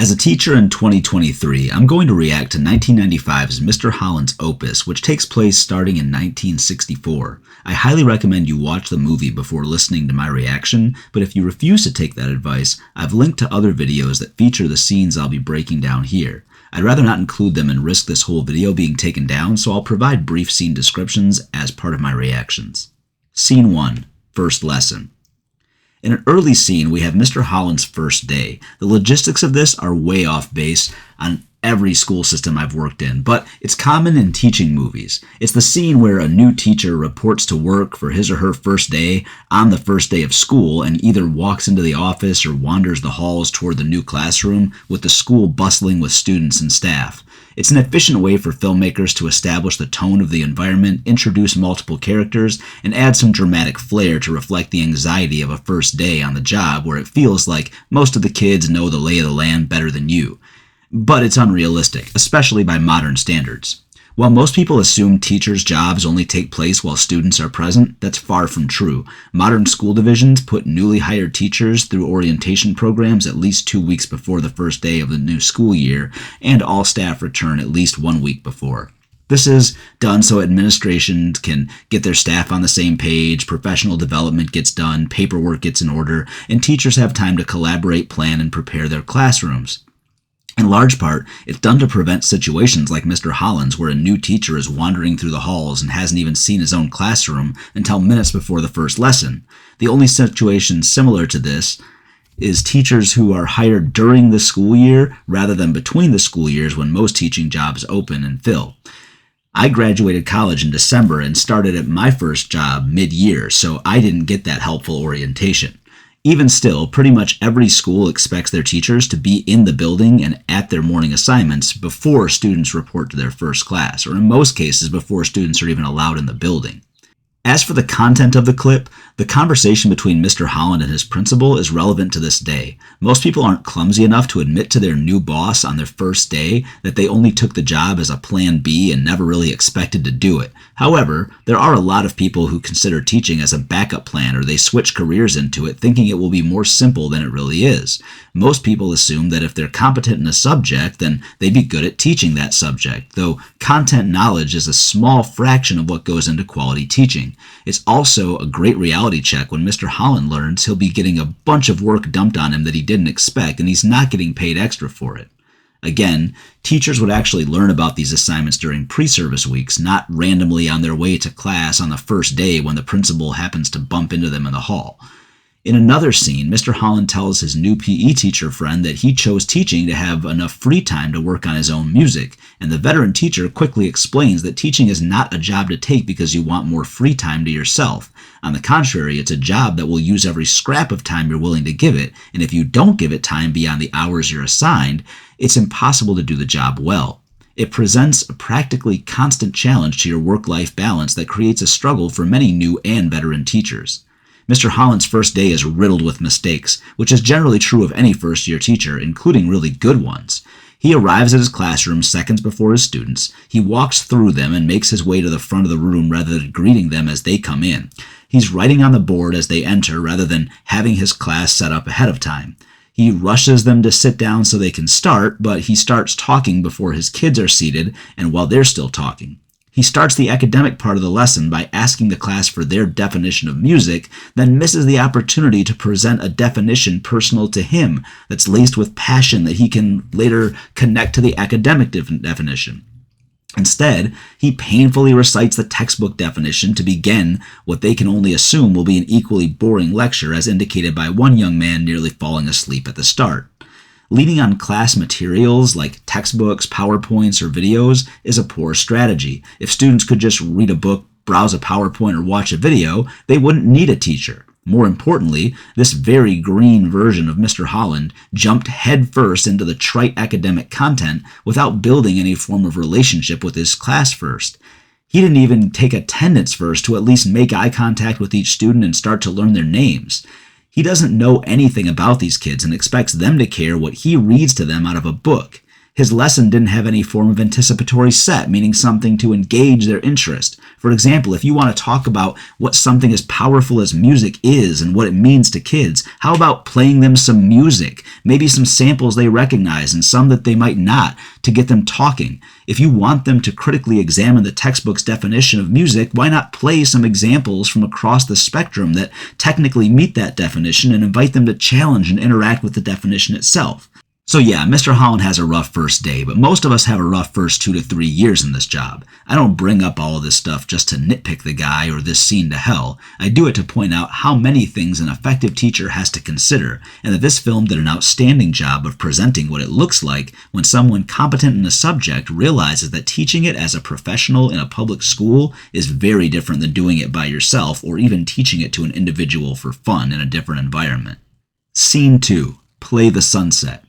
As a teacher in 2023, I'm going to react to 1995's Mr. Holland's Opus, which takes place starting in 1964. I highly recommend you watch the movie before listening to my reaction, but if you refuse to take that advice, I've linked to other videos that feature the scenes I'll be breaking down here. I'd rather not include them and risk this whole video being taken down, so I'll provide brief scene descriptions as part of my reactions. Scene 1. First lesson. In an early scene, we have Mr. Holland's first day. The logistics of this are way off base on every school system I've worked in, but it's common in teaching movies. It's the scene where a new teacher reports to work for his or her first day on the first day of school and either walks into the office or wanders the halls toward the new classroom with the school bustling with students and staff. It's an efficient way for filmmakers to establish the tone of the environment, introduce multiple characters, and add some dramatic flair to reflect the anxiety of a first day on the job where it feels like most of the kids know the lay of the land better than you. But it's unrealistic, especially by modern standards. While most people assume teachers' jobs only take place while students are present, that's far from true. Modern school divisions put newly hired teachers through orientation programs at least 2 weeks before the first day of the new school year, and all staff return at least 1 week before. This is done so administrations can get their staff on the same page, professional development gets done, paperwork gets in order, and teachers have time to collaborate, plan, and prepare their classrooms. In large part, it's done to prevent situations like Mr. Holland's where a new teacher is wandering through the halls and hasn't even seen his own classroom until minutes before the first lesson. The only situation similar to this is teachers who are hired during the school year rather than between the school years when most teaching jobs open and fill. I graduated college in December and started at my first job mid-year, so I didn't get that helpful orientation. Even still, pretty much every school expects their teachers to be in the building and at their morning assignments before students report to their first class, or in most cases before students are even allowed in the building. As for the content of the clip, the conversation between Mr. Holland and his principal is relevant to this day. Most people aren't clumsy enough to admit to their new boss on their first day that they only took the job as a plan B and never really expected to do it. However, there are a lot of people who consider teaching as a backup plan, or they switch careers into it thinking it will be more simple than it really is. Most people assume that if they're competent in a subject, then they'd be good at teaching that subject, though content knowledge is a small fraction of what goes into quality teaching. It's also a great reality check when Mr. Holland learns he'll be getting a bunch of work dumped on him that he didn't expect, and he's not getting paid extra for it. Again, teachers would actually learn about these assignments during pre-service weeks, not randomly on their way to class on the first day when the principal happens to bump into them in the hall. In another scene, Mr. Holland tells his new PE teacher friend that he chose teaching to have enough free time to work on his own music, and the veteran teacher quickly explains that teaching is not a job to take because you want more free time to yourself. On the contrary, it's a job that will use every scrap of time you're willing to give it, and if you don't give it time beyond the hours you're assigned, it's impossible to do the job well. It presents a practically constant challenge to your work-life balance that creates a struggle for many new and veteran teachers. Mr. Holland's first day is riddled with mistakes, which is generally true of any first-year teacher, including really good ones. He arrives at his classroom seconds before his students. He walks through them and makes his way to the front of the room rather than greeting them as they come in. He's writing on the board as they enter rather than having his class set up ahead of time. He rushes them to sit down so they can start, but he starts talking before his kids are seated and while they're still talking. He starts the academic part of the lesson by asking the class for their definition of music, then misses the opportunity to present a definition personal to him that's laced with passion that he can later connect to the academic definition. Instead, he painfully recites the textbook definition to begin what they can only assume will be an equally boring lecture, as indicated by one young man nearly falling asleep at the start. Leaning on class materials like textbooks, PowerPoints, or videos is a poor strategy. If students could just read a book, browse a PowerPoint, or watch a video, they wouldn't need a teacher. More importantly, this very green version of Mr. Holland jumped headfirst into the trite academic content without building any form of relationship with his class first. He didn't even take attendance first to at least make eye contact with each student and start to learn their names. He doesn't know anything about these kids and expects them to care what he reads to them out of a book. His lesson didn't have any form of anticipatory set, meaning something to engage their interest. For example, if you want to talk about what something as powerful as music is and what it means to kids, how about playing them some music, maybe some samples they recognize and some that they might not, to get them talking? If you want them to critically examine the textbook's definition of music, why not play some examples from across the spectrum that technically meet that definition and invite them to challenge and interact with the definition itself? So yeah, Mr. Holland has a rough first day, but most of us have a rough first 2 to 3 years in this job. I don't bring up all of this stuff just to nitpick the guy or this scene to hell. I do it to point out how many things an effective teacher has to consider, and that this film did an outstanding job of presenting what it looks like when someone competent in a subject realizes that teaching it as a professional in a public school is very different than doing it by yourself or even teaching it to an individual for fun in a different environment. Scene 2. Play the sunset.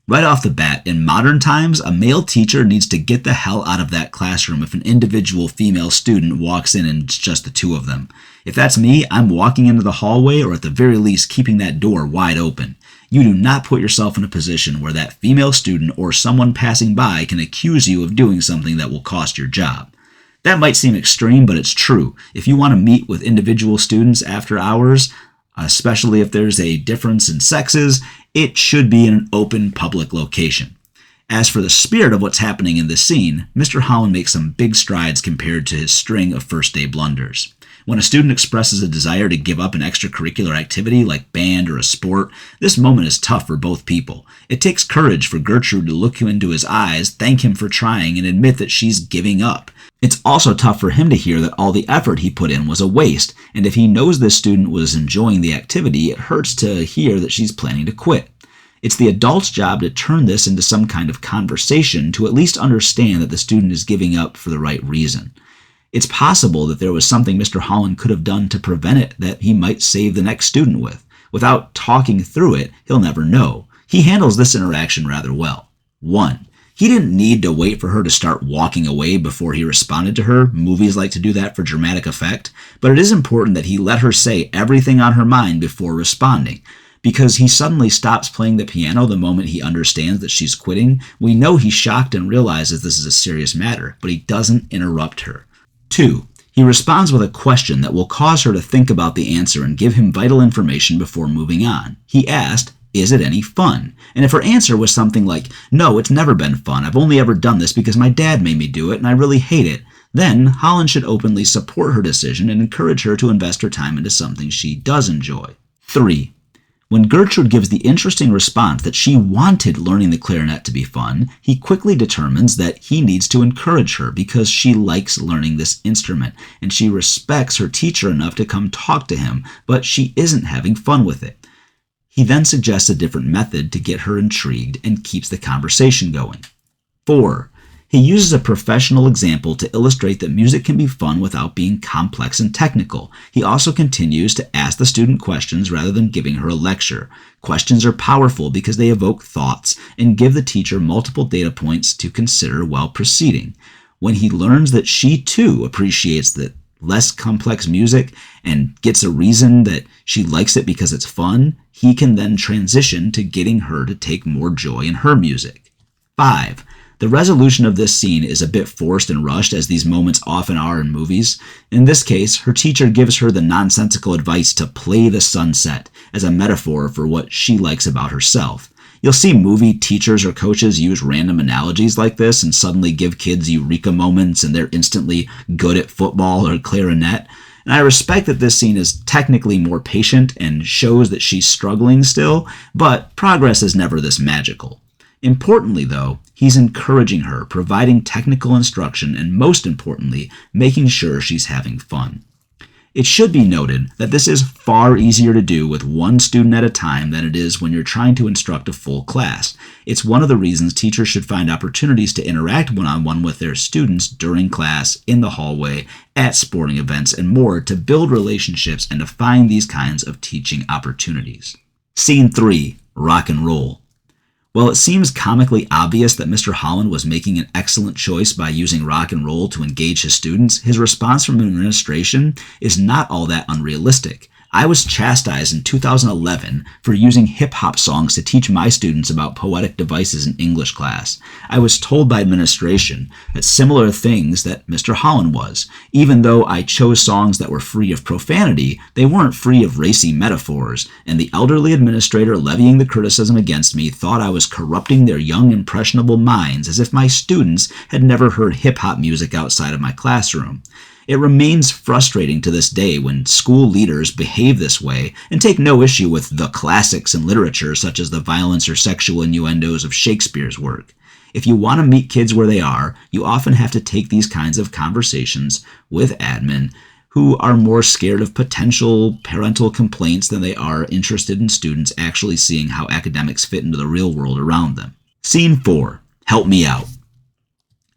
Right off the bat, in modern times, a male teacher needs to get the hell out of that classroom if an individual female student walks in and it's just the two of them. If that's me, I'm walking into the hallway or at the very least keeping that door wide open. You do not put yourself in a position where that female student or someone passing by can accuse you of doing something that will cost your job. That might seem extreme, but it's true. If you want to meet with individual students after hours, especially if there's a difference in sexes, it should be in an open public location. As for the spirit of what's happening in this scene, Mr. Holland makes some big strides compared to his string of first day blunders. When a student expresses a desire to give up an extracurricular activity like band or a sport, this moment is tough for both people. It takes courage for Gertrude to look him into his eyes, thank him for trying, and admit that she's giving up. It's also tough for him to hear that all the effort he put in was a waste, and if he knows this student was enjoying the activity, it hurts to hear that she's planning to quit. It's the adult's job to turn this into some kind of conversation to at least understand that the student is giving up for the right reason. It's possible that there was something Mr. Holland could have done to prevent it that he might save the next student with. Without talking through it, he'll never know. He handles this interaction rather well. 1. He didn't need to wait for her to start walking away before he responded to her. Movies like to do that for dramatic effect. But it is important that he let her say everything on her mind before responding. Because he suddenly stops playing the piano the moment he understands that she's quitting, we know he's shocked and realizes this is a serious matter, but he doesn't interrupt her. 2. He responds with a question that will cause her to think about the answer and give him vital information before moving on. He asked, "Is it any fun?" And if her answer was something like, "No, it's never been fun. I've only ever done this because my dad made me do it and I really hate it," then Holland should openly support her decision and encourage her to invest her time into something she does enjoy. 3. When Gertrude gives the interesting response that she wanted learning the clarinet to be fun, he quickly determines that he needs to encourage her because she likes learning this instrument and she respects her teacher enough to come talk to him, but she isn't having fun with it. He then suggests a different method to get her intrigued and keeps the conversation going. 4. He uses a professional example to illustrate that music can be fun without being complex and technical. He also continues to ask the student questions rather than giving her a lecture. Questions are powerful because they evoke thoughts and give the teacher multiple data points to consider while proceeding. When he learns that she too appreciates the less complex music and gets a reason that she likes it because it's fun, he can then transition to getting her to take more joy in her music. 5. The resolution of this scene is a bit forced and rushed, as these moments often are in movies. In this case, her teacher gives her the nonsensical advice to play the sunset as a metaphor for what she likes about herself. You'll see movie teachers or coaches use random analogies like this and suddenly give kids eureka moments and they're instantly good at football or clarinet. And I respect that this scene is technically more patient and shows that she's struggling still, but progress is never this magical. Importantly, though, he's encouraging her, providing technical instruction, and most importantly, making sure she's having fun. It should be noted that this is far easier to do with one student at a time than it is when you're trying to instruct a full class. It's one of the reasons teachers should find opportunities to interact one-on-one with their students during class, in the hallway, at sporting events, and more to build relationships and to find these kinds of teaching opportunities. Scene 3. Rock and roll. While it seems comically obvious that Mr. Holland was making an excellent choice by using rock and roll to engage his students, his response from administration is not all that unrealistic. I was chastised in 2011 for using hip-hop songs to teach my students about poetic devices in English class. I was told by administration that similar things that Mr. Holland was. Even though I chose songs that were free of profanity, they weren't free of racy metaphors, and the elderly administrator levying the criticism against me thought I was corrupting their young, impressionable minds as if my students had never heard hip-hop music outside of my classroom. It remains frustrating to this day when school leaders behave this way and take no issue with the classics in literature such as the violence or sexual innuendos of Shakespeare's work. If you want to meet kids where they are, you often have to take these kinds of conversations with admin who are more scared of potential parental complaints than they are interested in students actually seeing how academics fit into the real world around them. Scene 4. Help me out.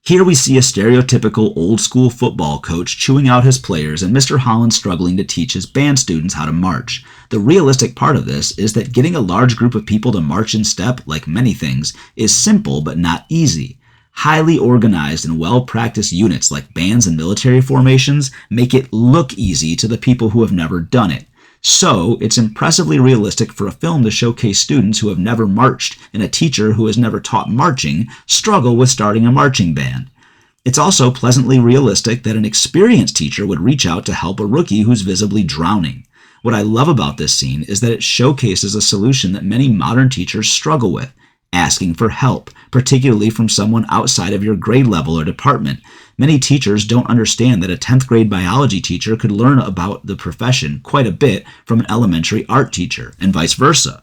Here we see a stereotypical old-school football coach chewing out his players and Mr. Holland struggling to teach his band students how to march. The realistic part of this is that getting a large group of people to march in step, like many things, is simple but not easy. Highly organized and well-practiced units like bands and military formations make it look easy to the people who have never done it. So, it's impressively realistic for a film to showcase students who have never marched and a teacher who has never taught marching struggle with starting a marching band. It's also pleasantly realistic that an experienced teacher would reach out to help a rookie who's visibly drowning. What I love about this scene is that it showcases a solution that many modern teachers struggle with: asking for help, particularly from someone outside of your grade level or department. Many teachers don't understand that a 10th grade biology teacher could learn about the profession quite a bit from an elementary art teacher, and vice versa.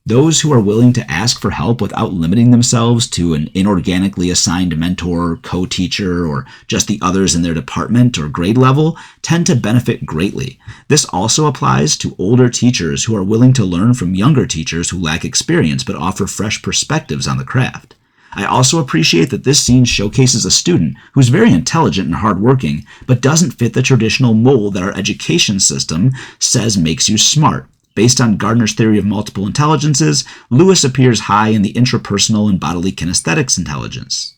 Those who are willing to ask for help without limiting themselves to an inorganically assigned mentor, co-teacher, or just the others in their department or grade level tend to benefit greatly. This also applies to older teachers who are willing to learn from younger teachers who lack experience but offer fresh perspectives on the craft. I also appreciate that this scene showcases a student who's very intelligent and hardworking, but doesn't fit the traditional mold that our education system says makes you smart. Based on Gardner's theory of multiple intelligences, Lewis appears high in the intrapersonal and bodily kinesthetics intelligence.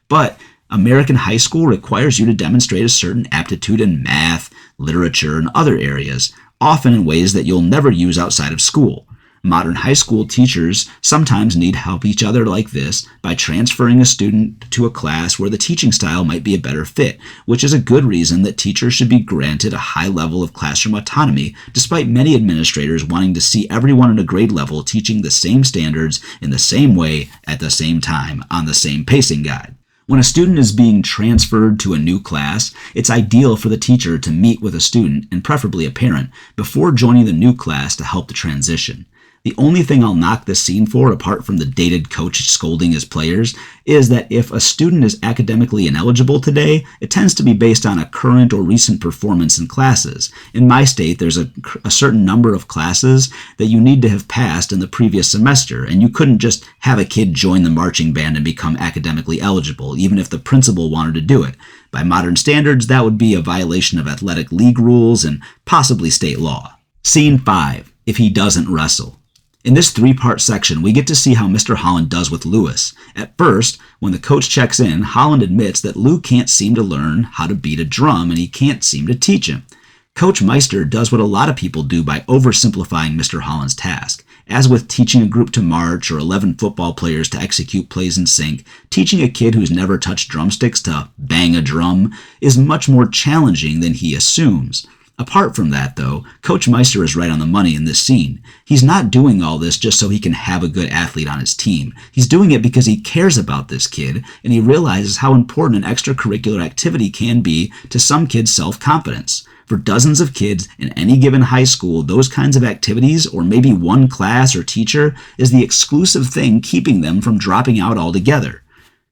But American high school requires you to demonstrate a certain aptitude in math, literature, and other areas, often in ways that you'll never use outside of school. Modern high school teachers sometimes need help each other like this by transferring a student to a class where the teaching style might be a better fit, which is a good reason that teachers should be granted a high level of classroom autonomy, despite many administrators wanting to see everyone at a grade level teaching the same standards in the same way at the same time on the same pacing guide. When a student is being transferred to a new class, it's ideal for the teacher to meet with a student, and preferably a parent, before joining the new class to help the transition. The only thing I'll knock this scene for, apart from the dated coach scolding his players, is that if a student is academically ineligible today, it tends to be based on a current or recent performance in classes. In my state, there's a certain number of classes that you need to have passed in the previous semester, and you couldn't just have a kid join the marching band and become academically eligible, even if the principal wanted to do it. By modern standards, that would be a violation of athletic league rules and possibly state law. Scene 5. If he doesn't wrestle. In this 3-part section, we get to see how Mr. Holland does with Lewis. At first, when the coach checks in, Holland admits that Lou can't seem to learn how to beat a drum and he can't seem to teach him. Coach Meister does what a lot of people do by oversimplifying Mr. Holland's task. As with teaching a group to march or 11 football players to execute plays in sync, teaching a kid who's never touched drumsticks to bang a drum is much more challenging than he assumes. Apart from that, though, Coach Meister is right on the money in this scene. He's not doing all this just so he can have a good athlete on his team. He's doing it because he cares about this kid, and he realizes how important an extracurricular activity can be to some kids' self-confidence. For dozens of kids in any given high school, those kinds of activities, or maybe one class or teacher, is the exclusive thing keeping them from dropping out altogether.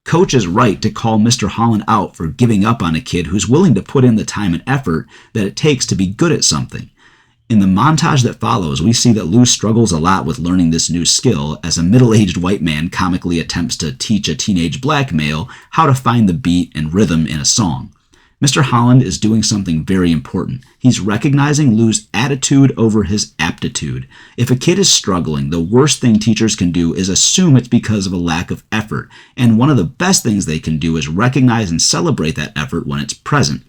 Coach is right to call Mr. Holland out for giving up on a kid who's willing to put in the time and effort that it takes to be good at something. In the montage that follows, we see that Lou struggles a lot with learning this new skill as a middle-aged white man comically attempts to teach a teenage black male how to find the beat and rhythm in a song. Mr. Holland is doing something very important. He's recognizing Lou's attitude over his aptitude. If a kid is struggling, the worst thing teachers can do is assume it's because of a lack of effort, and one of the best things they can do is recognize and celebrate that effort when it's present.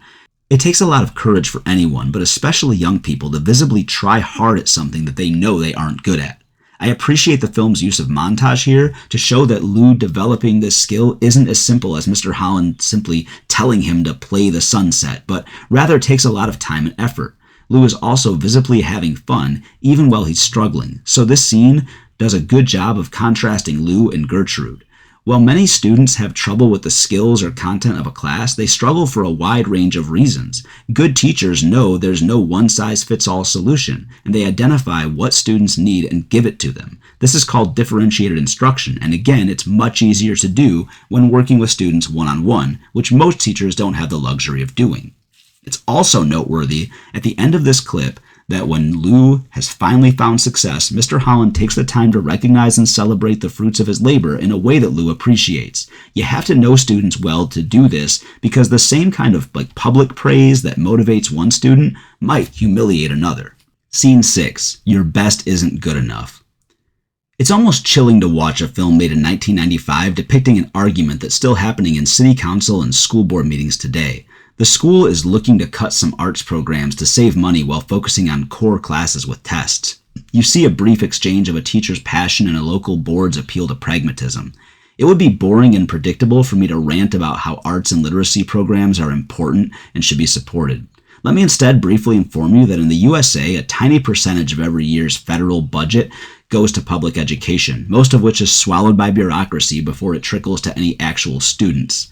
It takes a lot of courage for anyone, but especially young people, to visibly try hard at something that they know they aren't good at. I appreciate the film's use of montage here to show that Lou developing this skill isn't as simple as Mr. Holland simply telling him to play the sunset, but rather takes a lot of time and effort. Lou is also visibly having fun, even while he's struggling, so this scene does a good job of contrasting Lou and Gertrude. While many students have trouble with the skills or content of a class, they struggle for a wide range of reasons. Good teachers know there's no one-size-fits-all solution, and they identify what students need and give it to them. This is called differentiated instruction, and again, it's much easier to do when working with students one-on-one, which most teachers don't have the luxury of doing. It's also noteworthy at the end of this clip that when Lou has finally found success, Mr. Holland takes the time to recognize and celebrate the fruits of his labor in a way that Lou appreciates. You have to know students well to do this, because the same kind of public praise that motivates one student might humiliate another. Scene 6. Your best isn't good enough. It's almost chilling to watch a film made in 1995 depicting an argument that's still happening in city council and school board meetings today. The school is looking to cut some arts programs to save money while focusing on core classes with tests. You see a brief exchange of a teacher's passion and a local board's appeal to pragmatism. It would be boring and predictable for me to rant about how arts and literacy programs are important and should be supported. Let me instead briefly inform you that in the USA, a tiny percentage of every year's federal budget goes to public education, most of which is swallowed by bureaucracy before it trickles to any actual students.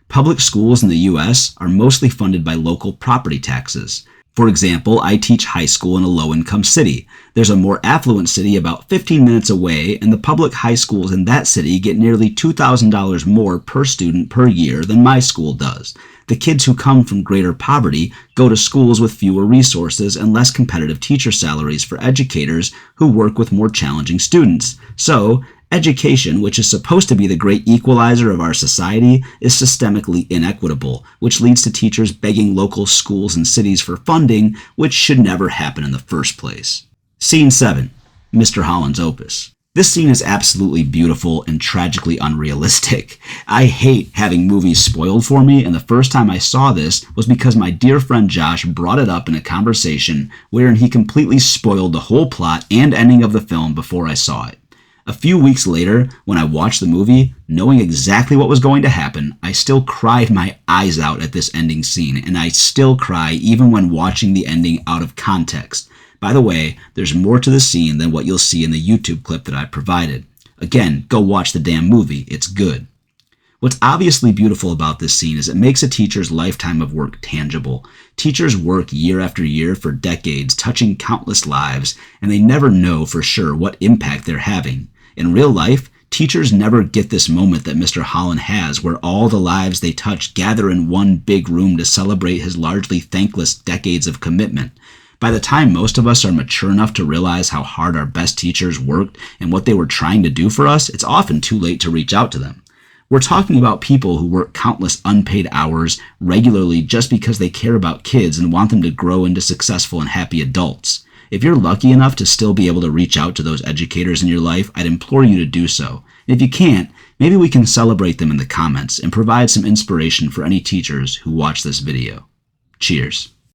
Public schools in the U.S. are mostly funded by local property taxes. For example, I teach high school in a low-income city. There's a more affluent city about 15 minutes away, and the public high schools in that city get nearly $2,000 more per student per year than my school does. The kids who come from greater poverty go to schools with fewer resources and less competitive teacher salaries for educators who work with more challenging students. So, education, which is supposed to be the great equalizer of our society, is systemically inequitable, which leads to teachers begging local schools and cities for funding, which should never happen in the first place. Scene 7. Mr. Holland's Opus. This scene is absolutely beautiful and tragically unrealistic. I hate having movies spoiled for me, and the first time I saw this was because my dear friend Josh brought it up in a conversation wherein he completely spoiled the whole plot and ending of the film before I saw it. A few weeks later, when I watched the movie, knowing exactly what was going to happen, I still cried my eyes out at this ending scene, and I still cry even when watching the ending out of context. By the way, there's more to the scene than what you'll see in the YouTube clip that I provided. Again, go watch the damn movie, it's good. What's obviously beautiful about this scene is it makes a teacher's lifetime of work tangible. Teachers work year after year for decades, touching countless lives, and they never know for sure what impact they're having. In real life, teachers never get this moment that Mr. Holland has, where all the lives they touch gather in one big room to celebrate his largely thankless decades of commitment. By the time most of us are mature enough to realize how hard our best teachers worked and what they were trying to do for us, it's often too late to reach out to them. We're talking about people who work countless unpaid hours regularly just because they care about kids and want them to grow into successful and happy adults. If you're lucky enough to still be able to reach out to those educators in your life, I'd implore you to do so. And if you can't, maybe we can celebrate them in the comments and provide some inspiration for any teachers who watch this video. Cheers.